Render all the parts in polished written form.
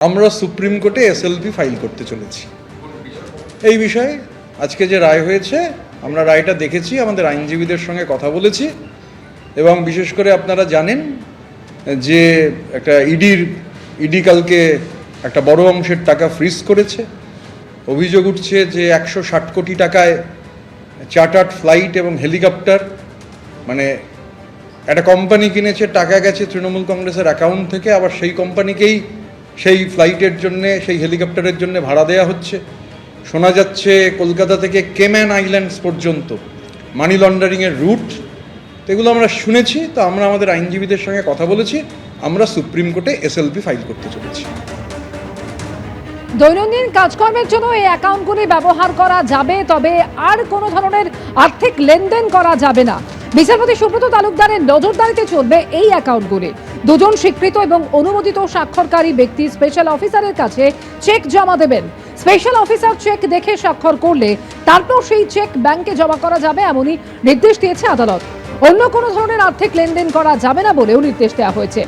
আমরা সুপ্রিম কোর্টে SLP file করতে চলেছি এই বিষয়ে। আজকে যে রায় হয়েছে আমরা রায়টা দেখেছি, আমাদের আইনজীবীদের সঙ্গে কথা বলেছি এবং বিশেষ করে আপনারা জানেন যে একটা ইডি কালকে একটা বড় অংশের টাকা ফ্রিজ করেছে। অভিযোগ উঠছে যে 160 কোটি টাকায় চার্টার্ড ফ্লাইট এবং হেলিকপ্টার, মানে একটা কোম্পানি কিনেছে, টাকা গেছে তৃণমূল কংগ্রেসের অ্যাকাউন্ট থেকে, আবার সেই কোম্পানিকেই সেই ফ্লাইটের জন্যে, সেই হেলিকপ্টারের জন্য ভাড়া দেওয়া হচ্ছে। শোনা যাচ্ছে কলকাতা থেকে কেম্যান আইল্যান্ডস পর্যন্ত মানি লন্ডারিংয়ের রুট। এগুলো আমরা শুনেছি, তো আমরা আমাদের আইনজীবীদের সঙ্গে কথা বলেছি, আমরা সুপ্রিম কোর্টে এসএলপি ফাইল করতে চলেছি। দৈনন্দিন কাজকর্মের জন্য এই অ্যাকাউন্টগুলি ব্যবহার করা যাবে, তবে আর কোনো ধরনের আর্থিক লেনদেন করা যাবে না। বিচারপতি সুব্রত তালুকদারের নজরদারিতে চলবে এই অ্যাকাউন্টগুলি। দুজন স্বীকৃত এবং অনুমোদিত স্বাক্ষরকারী ব্যক্তি স্পেশাল অফিসারের কাছে চেক জমা দেবেন। স্পেশাল অফিসার চেক দেখে স্বাক্ষর করলে তারপর সেই চেক ব্যাংকে জমা করা যাবে, এমনই নির্দেশ দিয়েছে আদালত। অন্য কোনো ধরনের আর্থিক লেনদেন করা যাবে না বলেও নির্দেশ দেওয়া হয়েছে।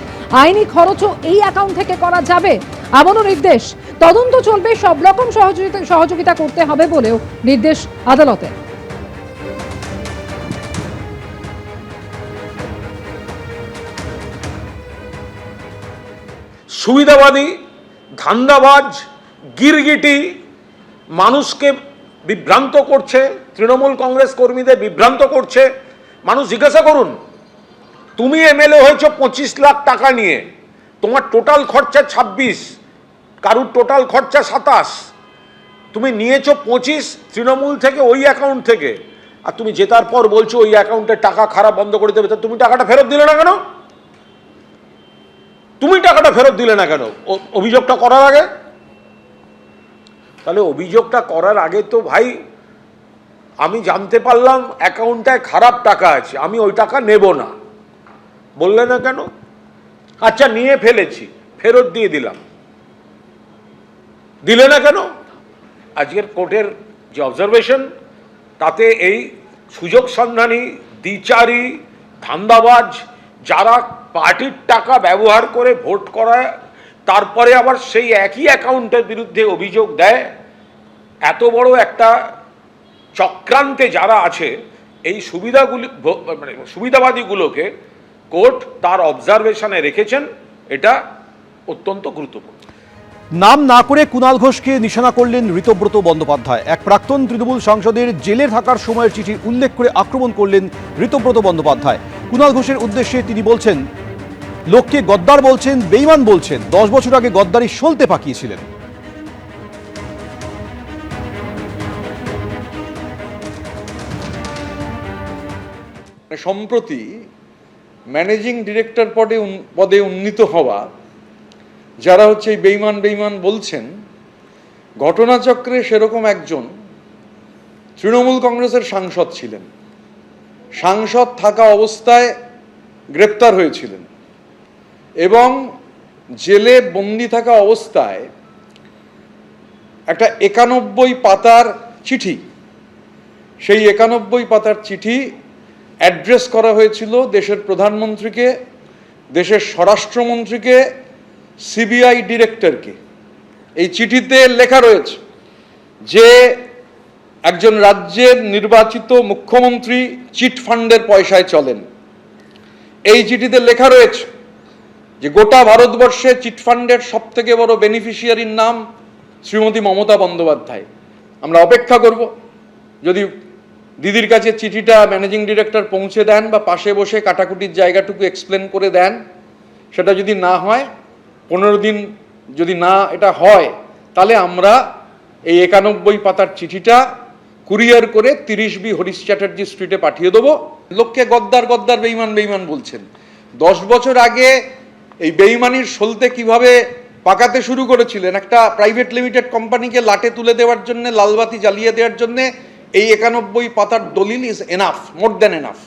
আইনি খরচও এই অ্যাকাউন্ট থেকে করা যাবে এমনও নির্দেশ। তদন্ত চলবে, সব রকম সহযোগিতা করতে হবে বলেও নির্দেশ আদালতের। সুবিধাবাদী, ধান্দাবাজ, গিরগিটি মানুষকে বিভ্রান্ত করছে, তৃণমূল কংগ্রেস কর্মীদের বিভ্রান্ত করছে। মানুষ জিজ্ঞাসা করুন, তুমি এমএলএ হয়েছ 25 লাখ টাকা নিয়ে, তোমার টোটাল খরচা 26, কারুর টোটাল খরচা 27, তুমি নিয়েছো 25 তৃণমূল থেকে, ওই অ্যাকাউন্ট থেকে, আর তুমি জেতার পর বলছো ওই অ্যাকাউন্টের টাকা খারাপ বন্ধ করে দেবে। তা তুমি টাকাটা ফেরত দিলে না কেন? তুমি টাকাটা ফেরত দিলে না কেন অভিযোগটা করার আগে? তাহলে অভিযোগটা করার আগে তো ভাই আমি জানতে পারলাম অ্যাকাউন্টটায় খারাপ টাকা আছে, আমি ওই টাকা নেব না, বললে না কেন? আচ্ছা নিয়ে ফেলেছি, ফেরত দিয়ে দিলাম, দিলে না কেন? আজকের কোর্টের যে অবজারভেশন, তাতে এই সুযোগ সন্ধানী, দ্বিচারী, ধান্দাবাজ যারা পার্টির টাকা ব্যবহার করে ভোট করায়, তারপরে আবার সেই একই অ্যাকাউন্টের বিরুদ্ধে অভিযোগ দেয়, এত বড় একটা চক্রান্তে যারা আছে, এই সুবিধাবাদীগুলোকে কোর্ট তার অবজারভেশনে রেখেছেন। এটা অত্যন্ত গুরুত্বপূর্ণ। নাম না করে কুণাল ঘোষকে নিশানা করলেন ঋতব্রত বন্দ্যোপাধ্যায়। এক প্রাক্তন তৃণমূল সাংসদের জেলে থাকার সময়ের চিঠি উল্লেখ করে আক্রমণ করলেন ঋতব্রত বন্দ্যোপাধ্যায়। কুণাল ঘোষের উদ্দেশ্যে তিনি বলছেন, লোককে গদ্দার বলছেন, বেঈমান বলছেন, 10 বছর আগে গদ্দারি সলতে পাকিয়েছিলেন। সম্প্রতি ম্যানেজিং ডিরেক্টর পদে উন্নীত হওয়া যারা হচ্ছে এই বেঈমান বলছেন, ঘটনাচক্রে সেরকম একজন তৃণমূল কংগ্রেসের সাংসদ ছিলেন। সাংসদ থাকা অবস্থায় গ্রেপ্তার হয়েছিলেন এবং জেলে বন্দি থাকা অবস্থায় একটা 91 পাতার চিঠি, সেই 91 পাতার চিঠি অ্যাড্রেস করা হয়েছিল দেশের প্রধানমন্ত্রীকে, দেশের স্বরাষ্ট্রমন্ত্রীকে, সিবিআই ডিরেক্টরকে। এই চিঠিতে লেখা রয়েছে যে একজন রাজ্যের নির্বাচিত মুখ্যমন্ত্রী চিট ফান্ডের পয়সায় চলেন। এই চিঠিতে লেখা রয়েছে যে গোটা ভারতবর্ষে চিটফান্ডের সব থেকে বড় বেনিফিশিয়ারির নাম শ্রীমতী মমতা বন্দ্যোপাধ্যায়। আমরা অপেক্ষা করব, যদি দিদির কাছে চিঠিটা ম্যানেজিং ডিরেক্টর পৌঁছে দেন বা পাশে বসে কাটাকুটির জায়গাটুকু এক্সপ্লেন করে দেন। সেটা যদি না হয়, 15 দিন যদি না এটা হয়, তাহলে আমরা এই 91 পাতার চিঠিটা কুরিয়ার করে 30B হরিশ চ্যাটার্জি স্ট্রিটে পাঠিয়ে দেবো। লোককে গদ্দার বেঈমান বলছেন। 10 বছর আগে এই বেঈমানির সলতে কিভাবে পাকাতে শুরু করেছিলেন, একটা প্রাইভেট লিমিটেড কোম্পানিকে লাটে তুলে দেওয়ার জন্য, লালবাতি জ্বালিয়ে দেওয়ার জন্য এই 91 পাতার দলিল is enough, more than enough.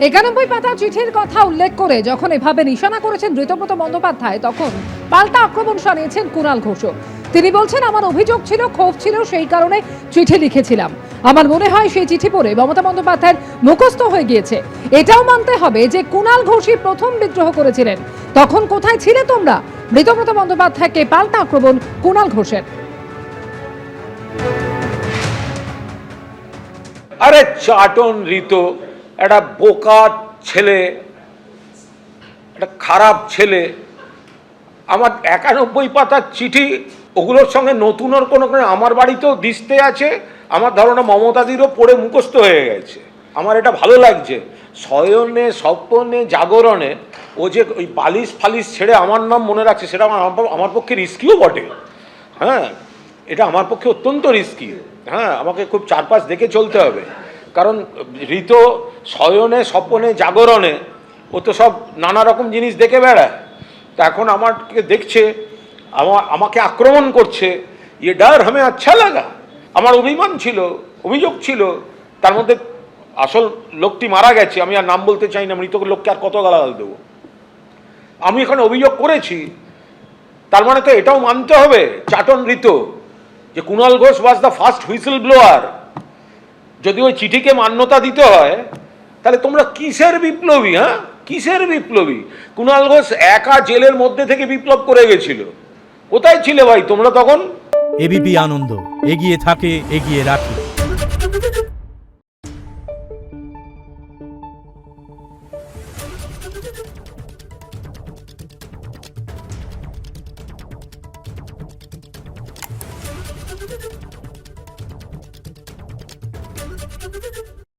91 পাতা চিঠির কথা উল্লেখ করে যখন এভাবে নিশানা করেছেন ঋতব্রত বন্দ্যোপাধ্যায়, তখন পাল্টা আক্রমণ শানিয়েছেন কুণাল ঘোষও। তিনি বলছেন, আমার অভিযোগ ছিল, ক্ষোভ ছিল, সেই কারণে চিঠি লিখেছিলাম। আমার মনে হয় সেই চিঠি পড়ে মমতা বন্দ্যোপাধ্যায়ের মুখস্থ হয়ে গিয়েছে। এটাও মানতে হবে যে কুণাল ঘোষই প্রথম বিদ্রোহ করেছিলেন। তখন কোথায় ছিলে তোমরা? ঋতব্রত বন্দ্যোপাধ্যায়কে পাল্টা আক্রমণ কুণাল ঘোষের। আরে চাটন ঋতু একটা বোকা ছেলে, একটা খারাপ ছেলে। আমার 91 পাতার চিঠি, ওগুলোর সঙ্গে নতুনের কোনো আমার বাড়িতেও দিস্তে আছে। আমার ধারণা মমতাদিরও পড়ে মুখস্থ হয়ে গেছে। আমার এটা ভালো লাগছে। শয়নে স্বপ্নে জাগরণে ও যে ওই বালিশ ফালিশ ছেড়ে আমার নাম মনে রাখছে, সেটা আমার পক্ষে রিস্কিও বটে। হ্যাঁ, এটা আমার পক্ষে অত্যন্ত রিস্কি। হ্যাঁ, আমাকে খুব চারপাশ দেখে চলতে হবে, কারণ ঋতু শয়নে স্বপ্নে জাগরণে ও তো সব নানা রকম জিনিস দেখে বেড়ায়। তা এখন আমাকে দেখছে, আমাকে আক্রমণ করছে, ইয়ে ডার হামে আচ্ছা লাগা। আমার অভিমান ছিল, অভিযোগ ছিল, তার মধ্যে আসল লোকটি মারা গেছে, আমি আর নাম বলতে চাই না, মৃত লোককে আর কত গালাগাল দেবো। আমি এখানে অভিযোগ করেছি, তার মানে তো এটাও মানতে হবে চাটন ঋতু যে Kunal Ghosh was the first whistle blower. যদি ওই চিঠিকে মান্যতা দিতে হয়, তাহলে তোমরা কিসের বিপ্লবী? হ্যাঁ, কিসের বিপ্লবী? কুণাল ঘোষ একা জেলের মধ্যে থেকে বিপ্লব করে গেছিল। কোথায় ছিলে ভাই তোমরা তখন? এবিপি আনন্দ, এগিয়ে থাকে, এগিয়ে রাখে।